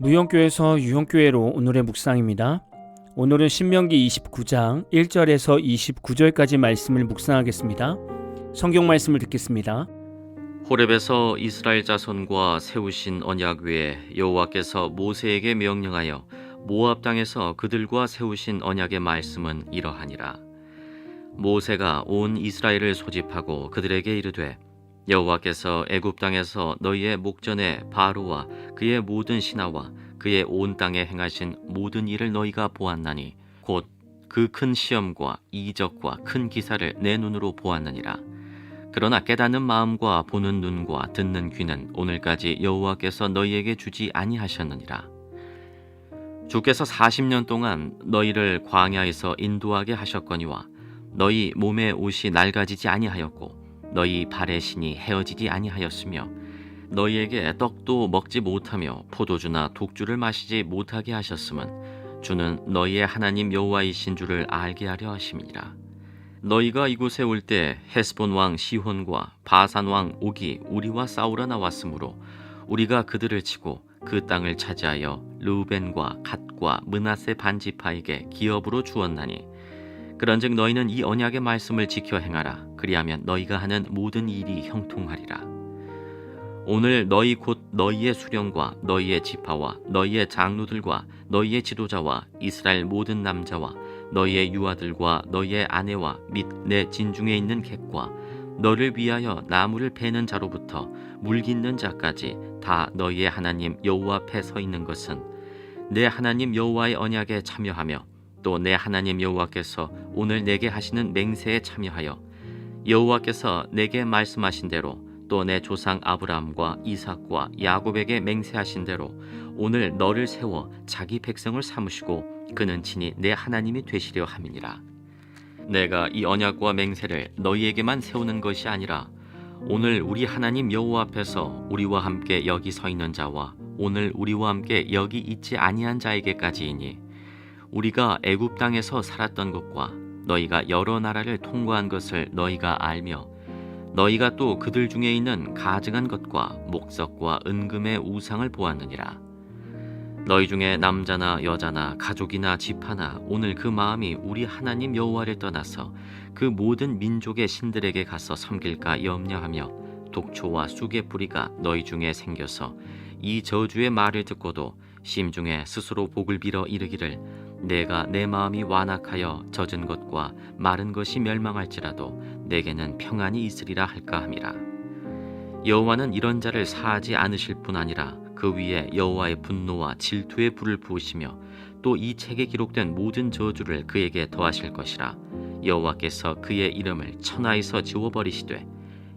무용교에서 유용교회로 오늘의 묵상입니다. 오늘은 신명기 29장 1절에서 29절까지 말씀을 묵상하겠습니다. 성경 말씀을 듣겠습니다. 호렙에서 이스라엘 자손과 세우신 언약 외에 여호와께서 모세에게 명령하여 모압 땅에서 그들과 세우신 언약의 말씀은 이러하니라. 모세가 온 이스라엘을 소집하고 그들에게 이르되 여호와께서 애굽 땅에서 너희의 목전에 바로와 그의 모든 신하와 그의 온 땅에 행하신 모든 일을 너희가 보았나니 곧 그 큰 시험과 이적과 큰 기사를 내 눈으로 보았느니라. 그러나 깨닫는 마음과 보는 눈과 듣는 귀는 오늘까지 여호와께서 너희에게 주지 아니하셨느니라. 주께서 40년 동안 너희를 광야에서 인도하게 하셨거니와 너희 몸의 옷이 낡아지지 아니하였고 너희 발의 신이 헤어지지 아니하였으며 너희에게 떡도 먹지 못하며 포도주나 독주를 마시지 못하게 하셨음은 주는 너희의 하나님 여호와이신 줄을 알게 하려 하심이니라. 너희가 이곳에 올 때 헤스본 왕 시혼과 바산 왕 옥이 우리와 싸우러 나왔으므로 우리가 그들을 치고 그 땅을 차지하여 르우벤과 갓과 므낫세 반지파에게 기업으로 주었나니 그런즉 너희는 이 언약의 말씀을 지켜 행하라. 그리하면 너희가 하는 모든 일이 형통하리라. 오늘 너희 곧 너희의 수령과 너희의 지파와 너희의 장로들과 너희의 지도자와 이스라엘 모든 남자와 너희의 유아들과 너희의 아내와 및 내 진중에 있는 객과 너를 위하여 나무를 베는 자로부터 물 깃는 자까지 다 너희의 하나님 여호와 앞에 서 있는 것은 내 하나님 여호와의 언약에 참여하며 또 내 하나님 여호와께서 오늘 내게 하시는 맹세에 참여하여 여호와께서 내게 말씀하신 대로 또 내 조상 아브라함과 이삭과 야곱에게 맹세하신 대로 오늘 너를 세워 자기 백성을 삼으시고 그는 친히 내 하나님이 되시려 함이니라. 내가 이 언약과 맹세를 너희에게만 세우는 것이 아니라 오늘 우리 하나님 여호와 앞에서 우리와 함께 여기 서 있는 자와 오늘 우리와 함께 여기 있지 아니한 자에게까지이니 우리가 애굽 땅에서 살았던 것과 너희가 여러 나라를 통과한 것을 너희가 알며 너희가 또 그들 중에 있는 가증한 것과 목석과 은금의 우상을 보았느니라. 너희 중에 남자나 여자나 가족이나 집하나 오늘 그 마음이 우리 하나님 여호와를 떠나서 그 모든 민족의 신들에게 가서 섬길까 염려하며 독초와 쑥의 뿌리가 너희 중에 생겨서 이 저주의 말을 듣고도 심중에 스스로 복을 빌어 이르기를 내가 내 마음이 완악하여 젖은 것과 마른 것이 멸망할지라도 내게는 평안이 있으리라 할까 함이라. 여호와는 이런 자를 사하지 않으실 뿐 아니라 그 위에 여호와의 분노와 질투의 불을 부으시며 또 이 책에 기록된 모든 저주를 그에게 더하실 것이라. 여호와께서 그의 이름을 천하에서 지워버리시되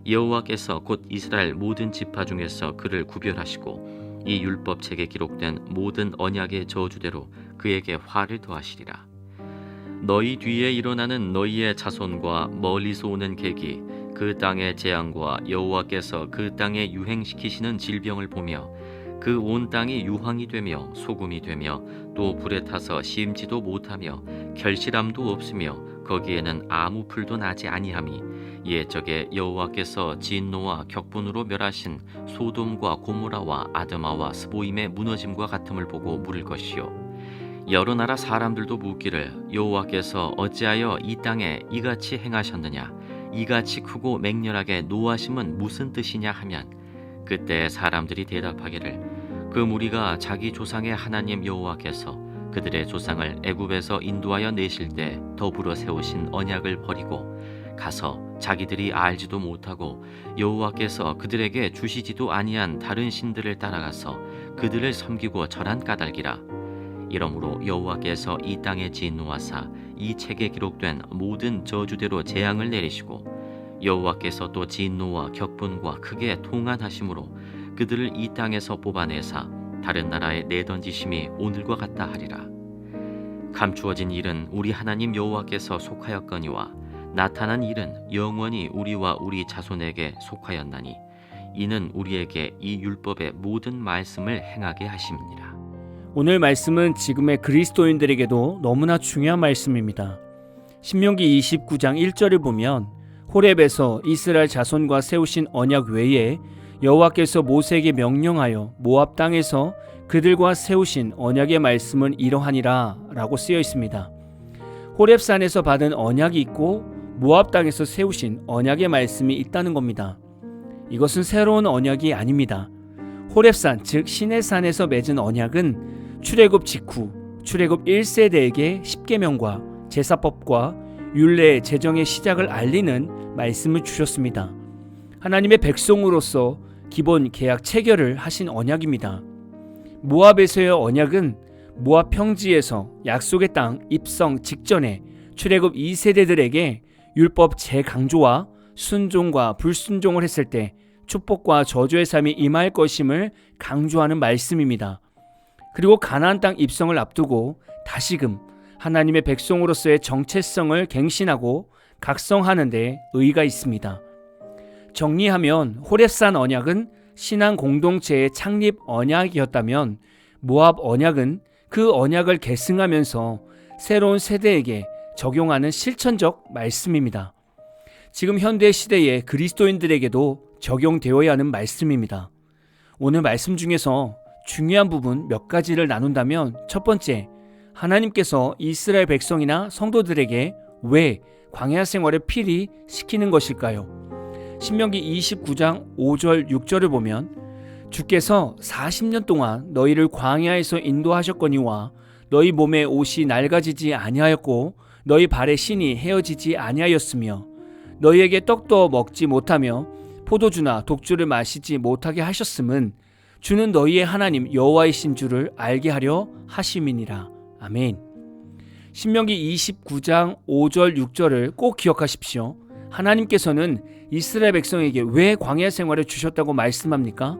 여호와께서 곧 이스라엘 모든 지파 중에서 그를 구별하시고 이 율법책에 기록된 모든 언약의 저주대로 그에게 화를 더하시리라. 너희 뒤에 일어나는 너희의 자손과 멀리서 오는 객이 그 땅의 재앙과 여호와께서 그 땅에 유행시키시는 질병을 보며 그 온 땅이 유황이 되며 소금이 되며 또 불에 타서 심지도 못하며 결실함도 없으며 거기에는 아무 풀도 나지 아니함이 옛적에 여호와께서 진노와 격분으로 멸하신 소돔과 고모라와 아드마와 스보임의 무너짐과 같음을 보고 물을 것이요 여러 나라 사람들도 묻기를 여호와께서 어찌하여 이 땅에 이같이 행하셨느냐 이같이 크고 맹렬하게 노하심은 무슨 뜻이냐 하면 그때 사람들이 대답하기를 그 무리가 자기 조상의 하나님 여호와께서 그들의 조상을 애굽에서 인도하여 내실 때 더불어 세우신 언약을 버리고 가서 자기들이 알지도 못하고 여호와께서 그들에게 주시지도 아니한 다른 신들을 따라가서 그들을 섬기고 절한 까닭이라. 이러므로 여호와께서 이 땅에 진노하사 이 책에 기록된 모든 저주대로 재앙을 내리시고 여호와께서 또 진노와 격분과 크게 통한하심으로 그들을 이 땅에서 뽑아내사 다른 나라에 내던지심이 오늘과 같다 하리라. 감추어진 일은 우리 하나님 여호와께서 속하였거니와 나타난 일은 영원히 우리와 우리 자손에게 속하였나니 이는 우리에게 이 율법의 모든 말씀을 행하게 하심이니라. 오늘 말씀은 지금의 그리스도인들에게도 너무나 중요한 말씀입니다. 신명기 29장 1절을 보면 호렙에서 이스라엘 자손과 세우신 언약 외에 여호와께서 모세에게 명령하여 모압 땅에서 그들과 세우신 언약의 말씀은 이러하니라 라고 쓰여 있습니다. 호렙산에서 받은 언약이 있고 모압 땅에서 세우신 언약의 말씀이 있다는 겁니다. 이것은 새로운 언약이 아닙니다. 호렙산 즉 시내산에서 맺은 언약은 출애굽 직후 출애굽 1세대에게 십계명과 제사법과 율례 제정의 시작을 알리는 말씀을 주셨습니다. 하나님의 백성으로서 기본 계약 체결을 하신 언약입니다. 모압에서의 언약은 모압 평지에서 약속의 땅 입성 직전에 출애굽 2세대들에게 율법 재강조와 순종과 불순종을 했을 때 축복과 저주의 삶이 임할 것임을 강조하는 말씀입니다. 그리고 가나안 땅 입성을 앞두고 다시금 하나님의 백성으로서의 정체성을 갱신하고 각성하는 데 의의가 있습니다. 정리하면 호렙산 언약은 신앙 공동체의 창립 언약이었다면 모압 언약은 그 언약을 계승하면서 새로운 세대에게 적용하는 실천적 말씀입니다. 지금 현대 시대의 그리스도인들에게도 적용되어야 하는 말씀입니다. 오늘 말씀 중에서 중요한 부분 몇 가지를 나눈다면 첫 번째, 하나님께서 이스라엘 백성이나 성도들에게 왜 광야 생활을 필히 시키는 것일까요? 신명기 29장 5절 6절을 보면 주께서 40년 동안 너희를 광야에서 인도하셨거니와 너희 몸에 옷이 낡아지지 아니하였고 너희 발에 신이 헤어지지 아니하였으며 너희에게 떡도 먹지 못하며 포도주나 독주를 마시지 못하게 하셨음은 주는 너희의 하나님 여호와이신 줄을 알게 하려 하심이니라. 아멘. 신명기 29장 5절 6절을 꼭 기억하십시오. 하나님께서는 이스라엘 백성에게 왜 광야 생활을 주셨다고 말씀합니까?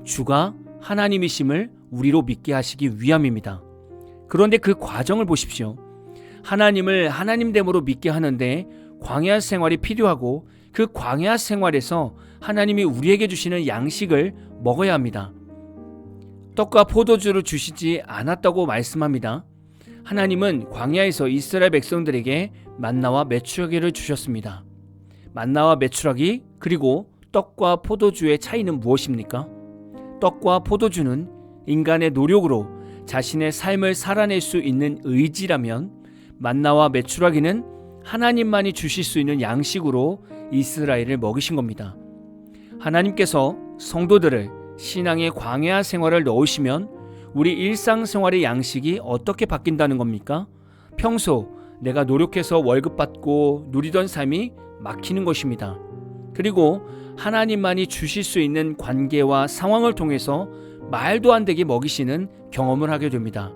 주가 하나님이심을 우리로 믿게 하시기 위함입니다. 그런데 그 과정을 보십시오. 하나님을 하나님됨으로 믿게 하는데 광야 생활이 필요하고 그 광야 생활에서 하나님이 우리에게 주시는 양식을 먹어야 합니다. 떡과 포도주를 주시지 않았다고 말씀합니다. 하나님은 광야에서 이스라엘 백성들에게 만나와 메추라기를 주셨습니다. 만나와 메추라기 그리고 떡과 포도주의 차이는 무엇입니까? 떡과 포도주는 인간의 노력으로 자신의 삶을 살아낼 수 있는 의지라면 만나와 메추라기는 하나님만이 주실 수 있는 양식으로 이스라엘을 먹이신 겁니다. 하나님께서 성도들을 신앙의 광야 생활을 넣으시면 우리 일상생활의 양식이 어떻게 바뀐다는 겁니까? 평소 내가 노력해서 월급 받고 누리던 삶이 막히는 것입니다. 그리고 하나님만이 주실 수 있는 관계와 상황을 통해서 말도 안 되게 먹이시는 경험을 하게 됩니다.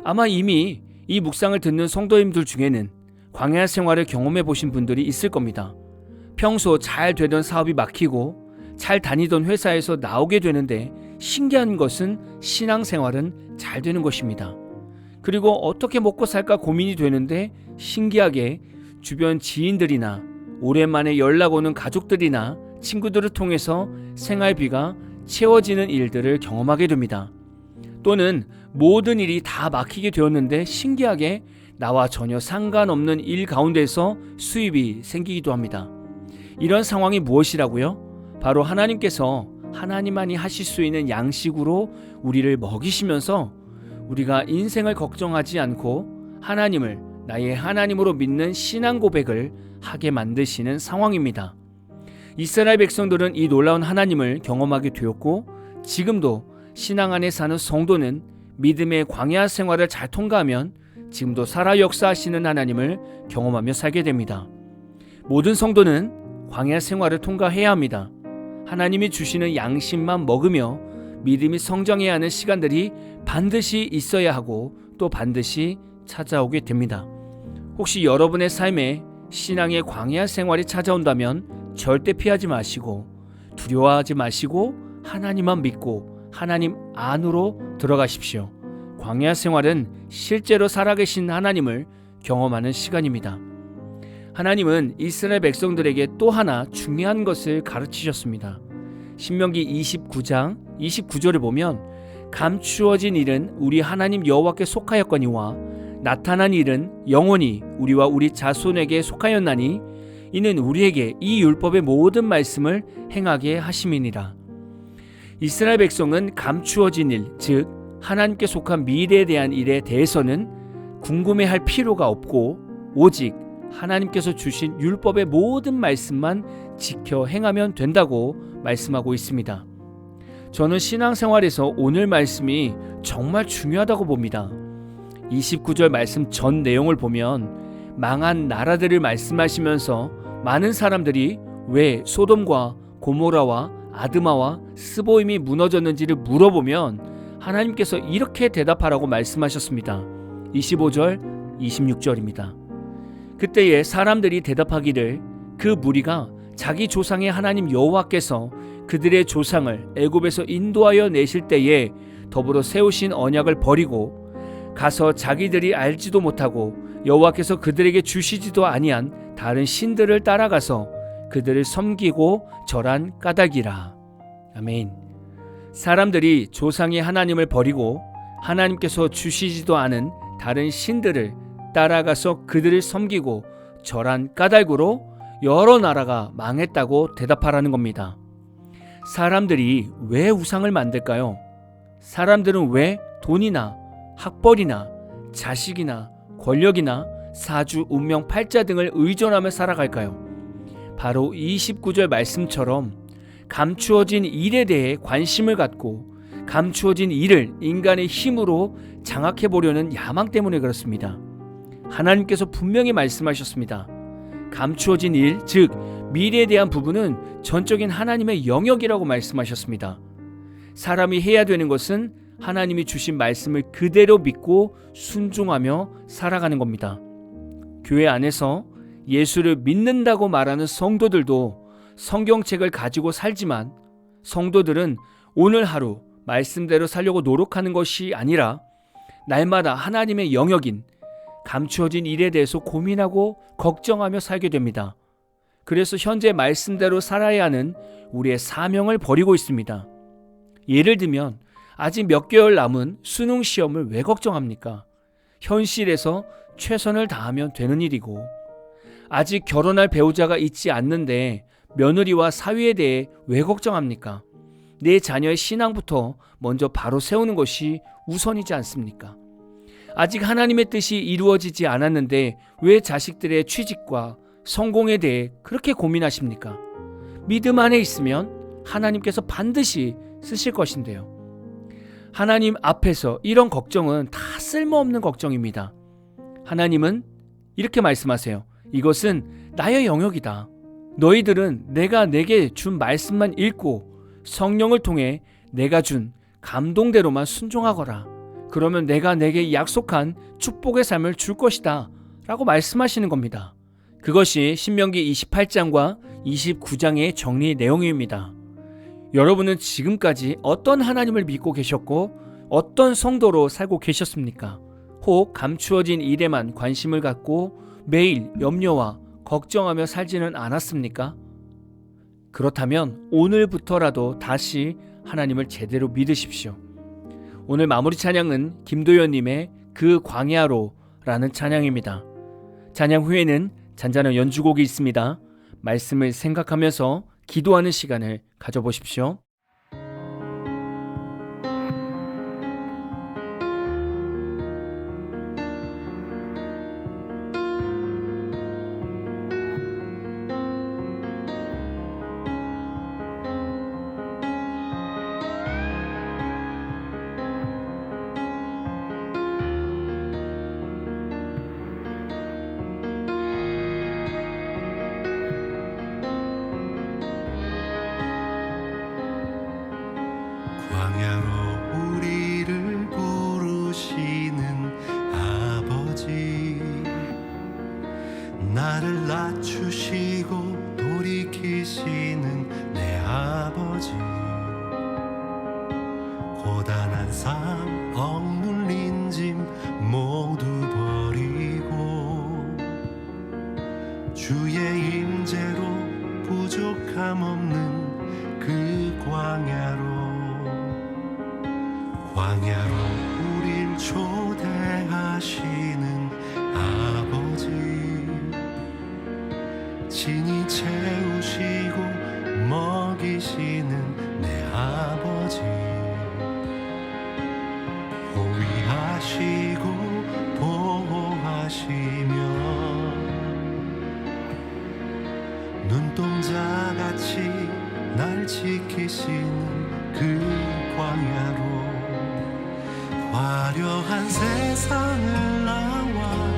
아마 이미 이 묵상을 듣는 성도님들 중에는 광야 생활을 경험해 보신 분들이 있을 겁니다. 평소 잘 되던 사업이 막히고 잘 다니던 회사에서 나오게 되는데 신기한 것은 신앙생활은 잘 되는 것입니다. 그리고 어떻게 먹고 살까 고민이 되는데 신기하게 주변 지인들이나 오랜만에 연락 오는 가족들이나 친구들을 통해서 생활비가 채워지는 일들을 경험하게 됩니다. 또는 모든 일이 다 막히게 되었는데 신기하게 나와 전혀 상관없는 일 가운데서 수입이 생기기도 합니다. 이런 상황이 무엇이라고요? 바로 하나님께서 하나님만이 하실 수 있는 양식으로 우리를 먹이시면서 우리가 인생을 걱정하지 않고 하나님을 나의 하나님으로 믿는 신앙 고백을 하게 만드시는 상황입니다. 이스라엘 백성들은 이 놀라운 하나님을 경험하게 되었고 지금도 신앙 안에 사는 성도는 믿음의 광야 생활을 잘 통과하면 지금도 살아 역사하시는 하나님을 경험하며 살게 됩니다. 모든 성도는 광야 생활을 통과해야 합니다. 하나님이 주시는 양식만 먹으며 믿음이 성장해야 하는 시간들이 반드시 있어야 하고 또 반드시 찾아오게 됩니다. 혹시 여러분의 삶에 신앙의 광야 생활이 찾아온다면 절대 피하지 마시고 두려워하지 마시고 하나님만 믿고 하나님 안으로 들어가십시오. 광야 생활은 실제로 살아계신 하나님을 경험하는 시간입니다. 하나님은 이스라엘 백성들에게 또 하나 중요한 것을 가르치셨습니다. 신명기 29장 29절을 보면 감추어진 일은 우리 하나님 여호와께 속하였거니와 나타난 일은 영원히 우리와 우리 자손에게 속하였나니 이는 우리에게 이 율법의 모든 말씀을 행하게 하심이니라. 이스라엘 백성은 감추어진 일, 즉 하나님께 속한 미래에 대한 일에 대해서는 궁금해할 필요가 없고 오직 하나님께서 주신 율법의 모든 말씀만 지켜 행하면 된다고 말씀하고 있습니다. 저는 신앙생활에서 오늘 말씀이 정말 중요하다고 봅니다. 29절 말씀 전 내용을 보면 망한 나라들을 말씀하시면서 많은 사람들이 왜 소돔과 고모라와 아드마와 스보임이 무너졌는지를 물어보면 하나님께서 이렇게 대답하라고 말씀하셨습니다. 25절, 26절입니다. 그때에 사람들이 대답하기를 그 무리가 자기 조상의 하나님 여호와께서 그들의 조상을 애굽에서 인도하여 내실 때에 더불어 세우신 언약을 버리고 가서 자기들이 알지도 못하고 여호와께서 그들에게 주시지도 아니한 다른 신들을 따라가서 그들을 섬기고 절한 까닭이라. 아멘. 사람들이 조상의 하나님을 버리고 하나님께서 주시지도 않은 다른 신들을 따라가서 그들을 섬기고 절한 까닭으로 여러 나라가 망했다고 대답하라는 겁니다. 사람들이 왜 우상을 만들까요? 사람들은 왜 돈이나 학벌이나 자식이나 권력이나 사주, 운명, 팔자 등을 의존하며 살아갈까요? 바로 29절 말씀처럼 감추어진 일에 대해 관심을 갖고 감추어진 일을 인간의 힘으로 장악해 보려는 야망 때문에 그렇습니다. 하나님께서 분명히 말씀하셨습니다. 감추어진 일, 즉 미래에 대한 부분은 전적인 하나님의 영역이라고 말씀하셨습니다. 사람이 해야 되는 것은 하나님이 주신 말씀을 그대로 믿고 순종하며 살아가는 겁니다. 교회 안에서 예수를 믿는다고 말하는 성도들도 성경책을 가지고 살지만 성도들은 오늘 하루 말씀대로 살려고 노력하는 것이 아니라 날마다 하나님의 영역인 감추어진 일에 대해서 고민하고 걱정하며 살게 됩니다. 그래서 현재 말씀대로 살아야 하는 우리의 사명을 버리고 있습니다. 예를 들면 아직 몇 개월 남은 수능 시험을 왜 걱정합니까? 현실에서 최선을 다하면 되는 일이고, 아직 결혼할 배우자가 있지 않는데 며느리와 사위에 대해 왜 걱정합니까? 내 자녀의 신앙부터 먼저 바로 세우는 것이 우선이지 않습니까? 아직 하나님의 뜻이 이루어지지 않았는데 왜 자식들의 취직과 성공에 대해 그렇게 고민하십니까? 믿음 안에 있으면 하나님께서 반드시 쓰실 것인데요. 하나님 앞에서 이런 걱정은 다 쓸모없는 걱정입니다. 하나님은 이렇게 말씀하세요. 이것은 나의 영역이다. 너희들은 내가 내게 준 말씀만 읽고 성령을 통해 내가 준 감동대로만 순종하거라. 그러면 내가 내게 약속한 축복의 삶을 줄 것이다 라고 말씀하시는 겁니다. 그것이 신명기 28장과 29장의 정리 내용입니다. 여러분은 지금까지 어떤 하나님을 믿고 계셨고 어떤 성도로 살고 계셨습니까? 혹 감추어진 일에만 관심을 갖고 매일 염려와 걱정하며 살지는 않았습니까? 그렇다면 오늘부터라도 다시 하나님을 제대로 믿으십시오. 오늘 마무리 찬양은 김도연님의 그 광야로 라는 찬양입니다. 찬양 후에는 잔잔한 연주곡이 있습니다. 말씀을 생각하면서 기도하는 시간을 가져보십시오. 광야로 우리를 부르시는 아버지, 나를 낮추시고 돌이키시는 내 아버지, 고단한 삶 억눌린 짐 모두 버리고 주의 임재로 부족함 없는 그 광야로 우릴 초대하시는 아버지, 화려한 세상을 나와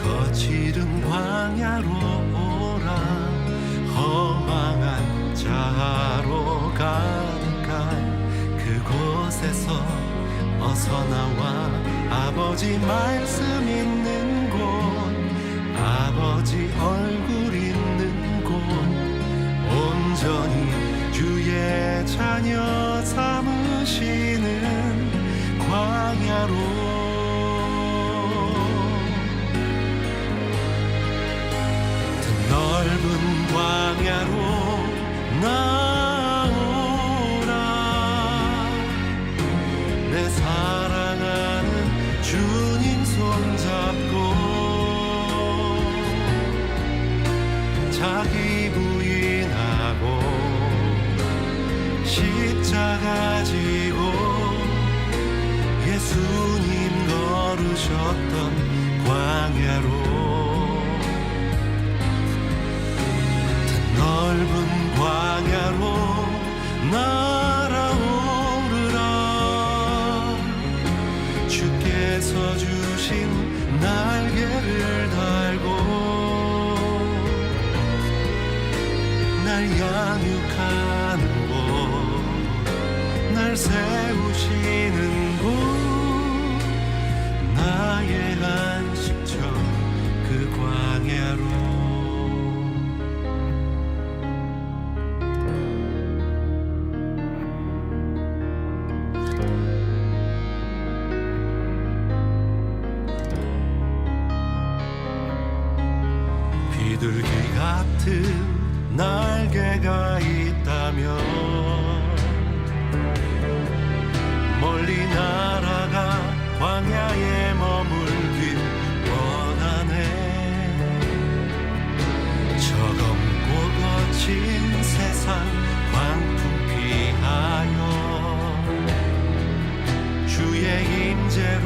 거칠은 광야로 오라. 허망한 자아로 가득한 그곳에서 어서 나와 아버지 말씀 있는 곳, 아버지 얼굴 있는 곳, 온전히 주의 자녀 삼으시는 광야로, 넓은 광야로 나오라. 내 사랑하는 주님 손잡고 자기 부인하고 십자가 지고 예수님 걸으셨던 광야로, 넓은 광야로 날아오르라. 주께서 주신 날개를 달고 날 양육하는 곳, 날 세우시는 곳, 나의 안식처 그 광야로. 비둘기 같은 날개가 있다면 멀리 날아가 광야에 머물길 원하네. 저검고 거친 세상 광풍 피하여 주의 임재로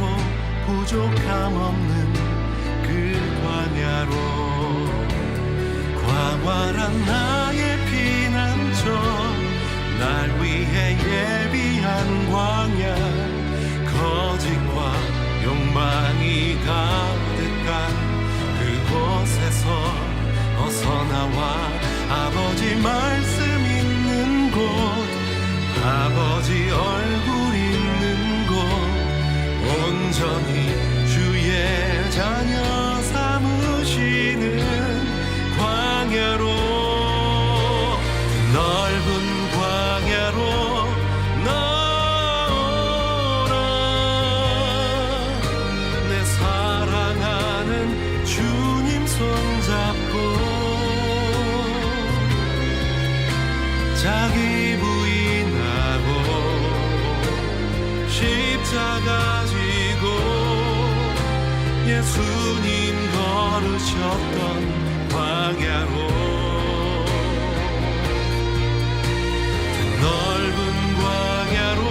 부족함 없는 그 광야로, 광활한 나의 피난처, 날 위해 예비한 광야, 거짓과 욕망이 가득한 그곳에서 어서 나와 아버지 말씀 있는 곳, 아버지 얼굴 있는 곳, 온전히 주의 자녀 삼으시는 광야로, 넓은 광야로 나오라. 내 사랑하는 주님 손잡고 자기 부인하고 십자가 지고 예수님 걸으셨던 광야로, 넓은 광야로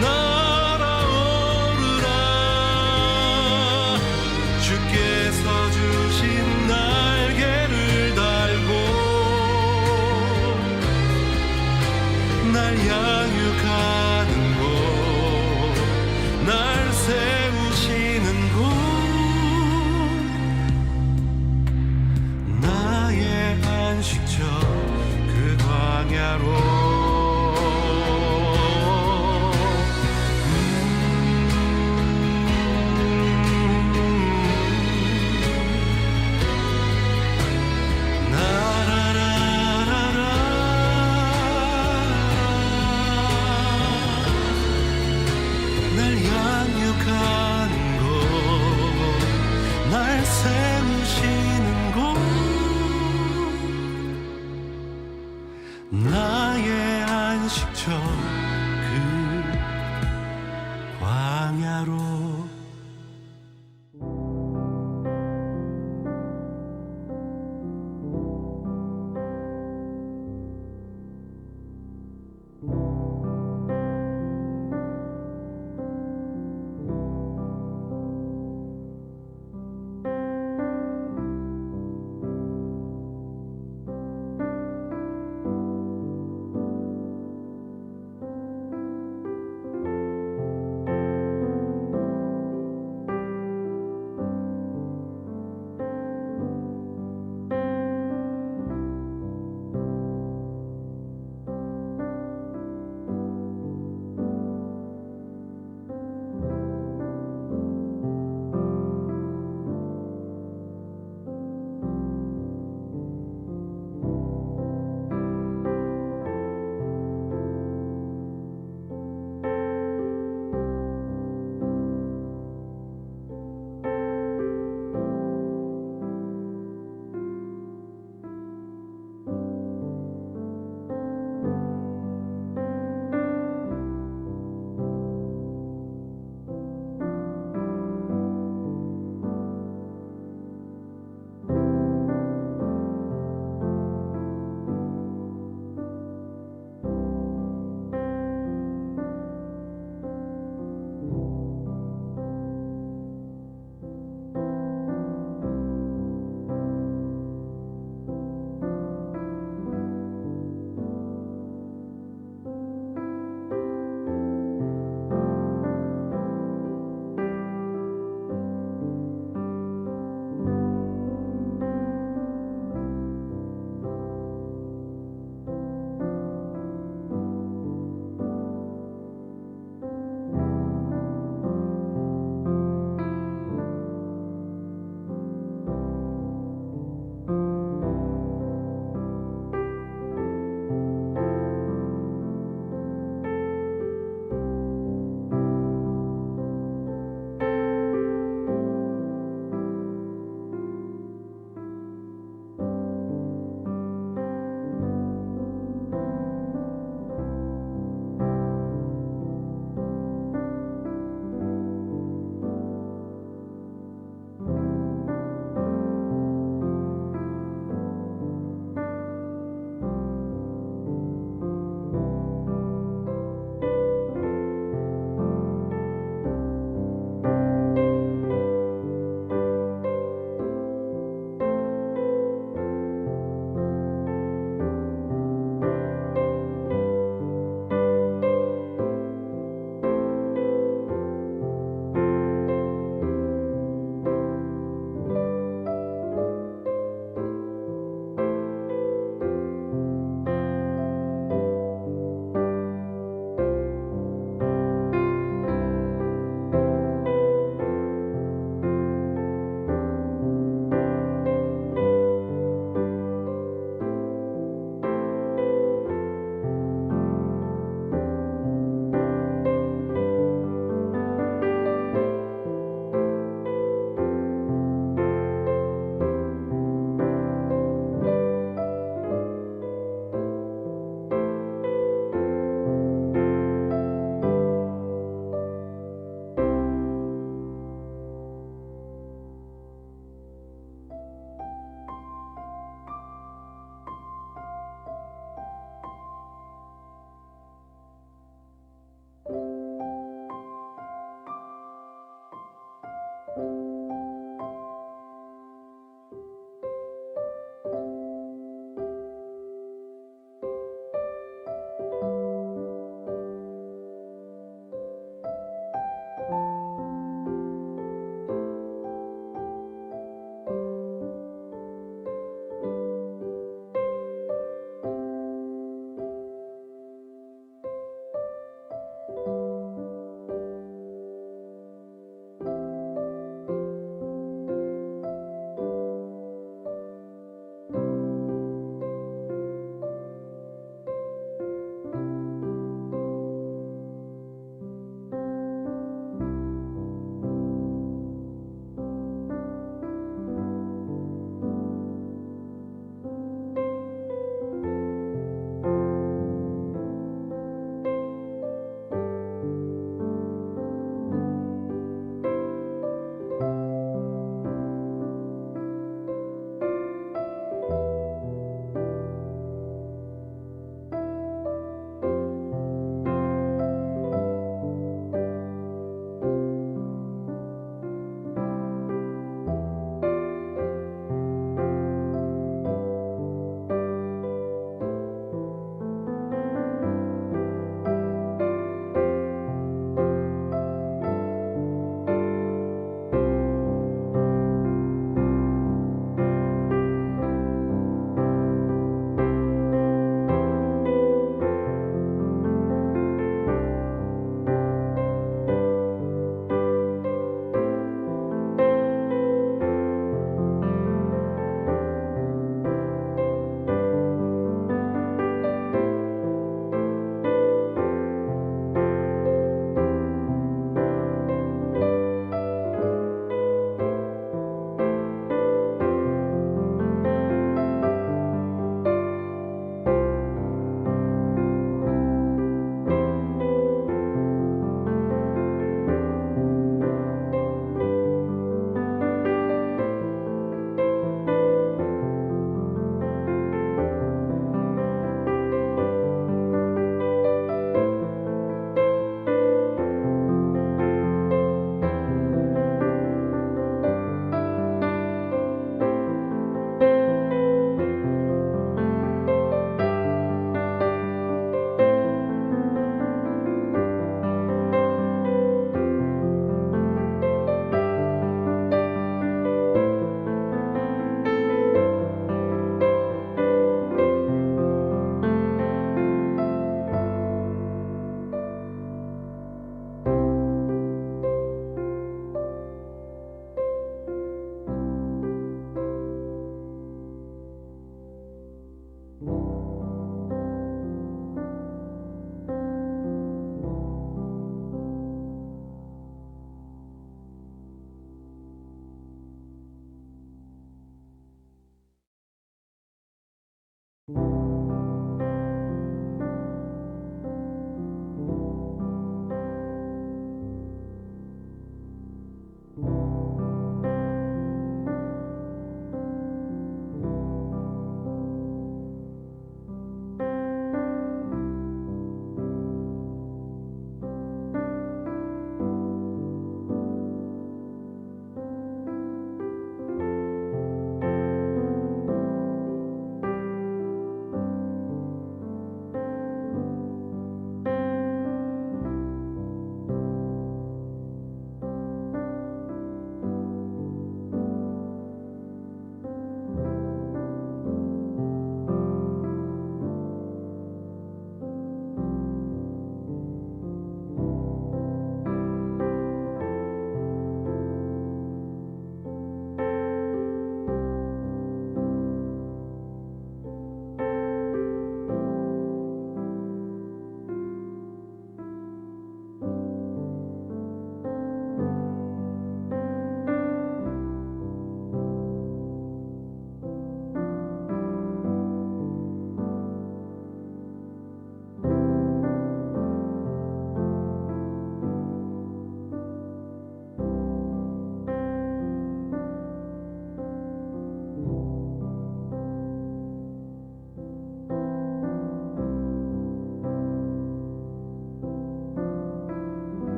날아오르라. 주께서 주신 날개를 달고 날 양육하는 곳, 날 세우시는 곳, 나의 안식처 그 광야로. 날 양육하는 곳, 날